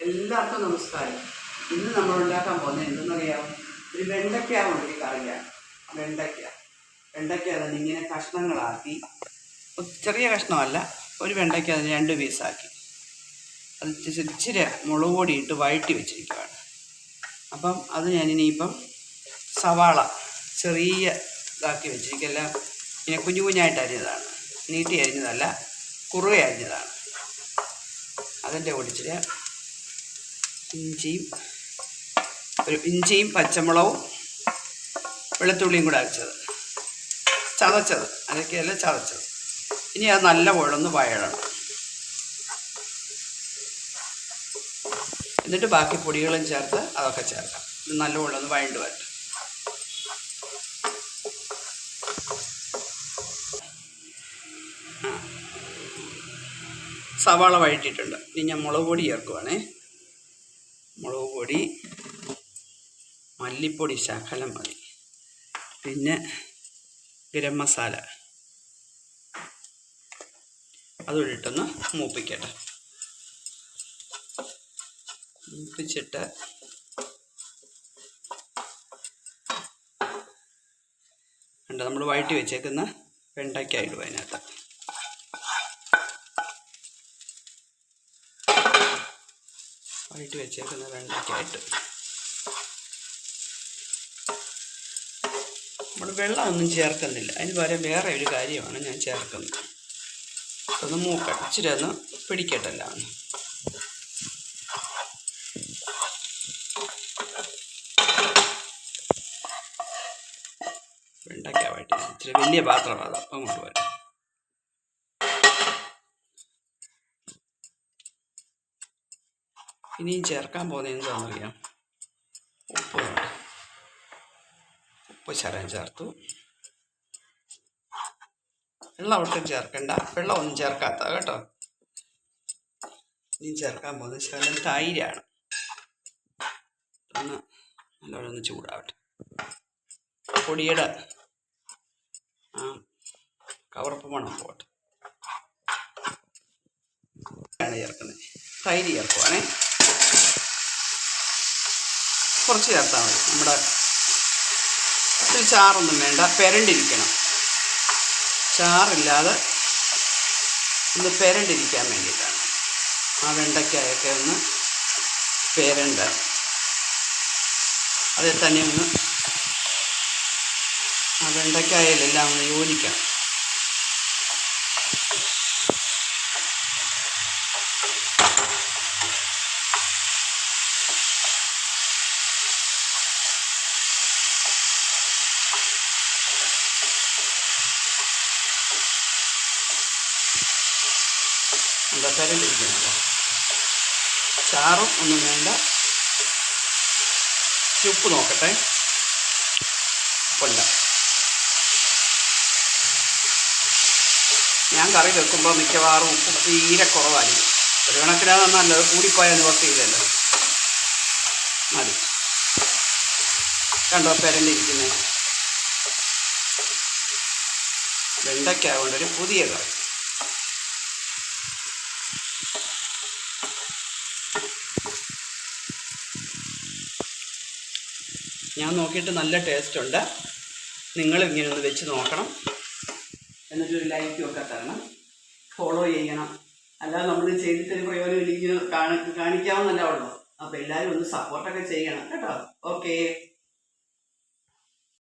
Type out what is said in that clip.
എല്ലാവർക്കും നമസ്കാരം. ഇന്ന് നമ്മൾ ഉണ്ടാക്കാൻ പോകുന്നത് എന്തെന്നറിയാമോ? ഒരു വെണ്ടയ്ക്ക കൊണ്ട് ഈ കറിയാണ്. വെണ്ടയ്ക്ക അതിന് ഇങ്ങനെ കഷ്ണങ്ങളാക്കി, ചെറിയ കഷ്ണമല്ല, ഒരു വെണ്ടയ്ക്ക അതിന് 2 പീസാക്കി അത് ഇച്ചിരി മുളക് പൊടി ഇട്ട് വഴറ്റി വെച്ചിരിക്കുകയാണ്. അപ്പം അത് ഞാനിനിയിപ്പം സവാള ചെറിയ ഇതാക്കി വെച്ചിരിക്കെല്ലാം ഇങ്ങനെ കുഞ്ഞു കുഞ്ഞായിട്ട് അരിഞ്ഞതാണ്, നീട്ടി അരിഞ്ഞതല്ല, കുറുകെ അരിഞ്ഞതാണ്. അതിൻ്റെ ഒടിച്ചിട്ട് ഇഞ്ചിയും പച്ചമുളകും വെളുത്തുള്ളിയും കൂടെ ചതച്ചത് അതൊക്കെയല്ല ചതച്ചത്. ഇനി അത് നല്ലപോലെ ഒന്ന് വഴഴണം. എന്നിട്ട് ബാക്കി പൊടികളും ചേർത്ത് അതൊക്കെ ചേർക്കാം. ഇത് നല്ലപോലെ ഒന്ന് വഴണ്ട് വരട്ടെ. സവാള വഴറ്റിയിട്ടുണ്ട്. ഇനി ഞാൻ മുളക് പൊടി ചേർക്കുവാണേ. മുളക് പൊടി, മല്ലിപ്പൊടി ശകലം മതി, പിന്നെ ഗരം മസാല അതുമിട്ടൊന്ന് മൂപ്പിക്കട്ടെ. മൂപ്പിച്ചിട്ട് നമ്മൾ വഴറ്റി വെച്ചേക്കുന്ന വെണ്ടയ്ക്ക ഇടും അതിനകത്ത്. വഴറ്റി വെച്ചേക്കുന്ന വെണ്ടയ്ക്കായിട്ട് നമ്മൾ വെള്ളമൊന്നും ചേർക്കുന്നില്ല. അതിന് പകരം വേറെ ഒരു കാര്യമാണ് ഞാൻ ചേർക്കുന്നത്. ഒന്ന് മൂക്കട്ടെ, ഇച്ചിരി ഒന്ന് പിടിക്കട്ടല്ല. വെണ്ടയ്ക്ക വഴറ്റി ഇച്ചിരി വലിയ പാത്രമാണ്, അപ്പം കൊണ്ടുവരാം. ഇനിയും ചേർക്കാൻ പോകുന്നത് എന്താണെന്നറിയാം? ഉപ്പ് ശകലം ചേർത്തു. വെള്ളം ഒട്ടും ചേർക്കണ്ട, വെള്ളമൊന്നും ചേർക്കാത്ത കേട്ടോ. ഇനി ചേർക്കാൻ പോകുന്നത് ശകലം തൈരാണ്. ഒന്ന് നല്ലോണം ഒന്ന് ചൂടാവട്ടെ. പൊടിയുടെ കവർപ്പ് മണം പോട്ടെ. ചേർക്കുന്നത് തൈര് ചേർക്കുവാണേ. കുറച്ച് ചേർത്താൽ മതി. നമ്മുടെ ഒത്തിരി ചാറൊന്നും വേണ്ട, പെരണ്ടിരിക്കണം. ചാറില്ലാതെ ഒന്ന് പെരണ്ടിരിക്കാൻ വേണ്ടിയിട്ടാണ്. ആ വെണ്ടയ്ക്കായൊക്കെ ഒന്ന് പെരണ്ട, അതിൽ തന്നെ ഒന്ന് ആ വെണ്ടയ്ക്കായലെല്ലാം ഒന്ന് യോജിക്കണം. എന്താ പെരണ്ടിരിക്കണല്ലോ. ചാറും ഒന്നും വേണ്ട. ഉപ്പ് നോക്കട്ടെ, ഉപ്പുണ്ട. ഞാൻ കറി വെക്കുമ്പോൾ മിക്കവാറും ഉപ്പ് തീരെ കുറവായിരിക്കും. ഒരു കണക്കിനാണ് നല്ലത്, കൂടിപ്പോയാൽ നിവർത്തിയില്ലല്ലോ. മതി. കണ്ടോ പെരണ്ടിരിക്കുന്നത്? വെണ്ടയ്ക്കാകൊണ്ടൊരു പുതിയ കറി. ഞാൻ നോക്കിയിട്ട് നല്ല ടേസ്റ്റ് ഉണ്ട്. നിങ്ങളും ഇങ്ങനെ ഒന്ന് വെച്ച് നോക്കണം. എന്നിട്ടൊരു ലൈക്കും ഒക്കെ തരണം, ഫോളോ ചെയ്യണം. അല്ലാതെ നമ്മൾ ചെയ്തിട്ടൊരു പ്രയോജനം ഇങ്ങനെ കാണിക്കാമെന്നല്ല ഉള്ളൂ. അപ്പോൾ എല്ലാവരും ഒന്ന് സപ്പോർട്ടൊക്കെ ചെയ്യണം കേട്ടോ. ഓക്കേ.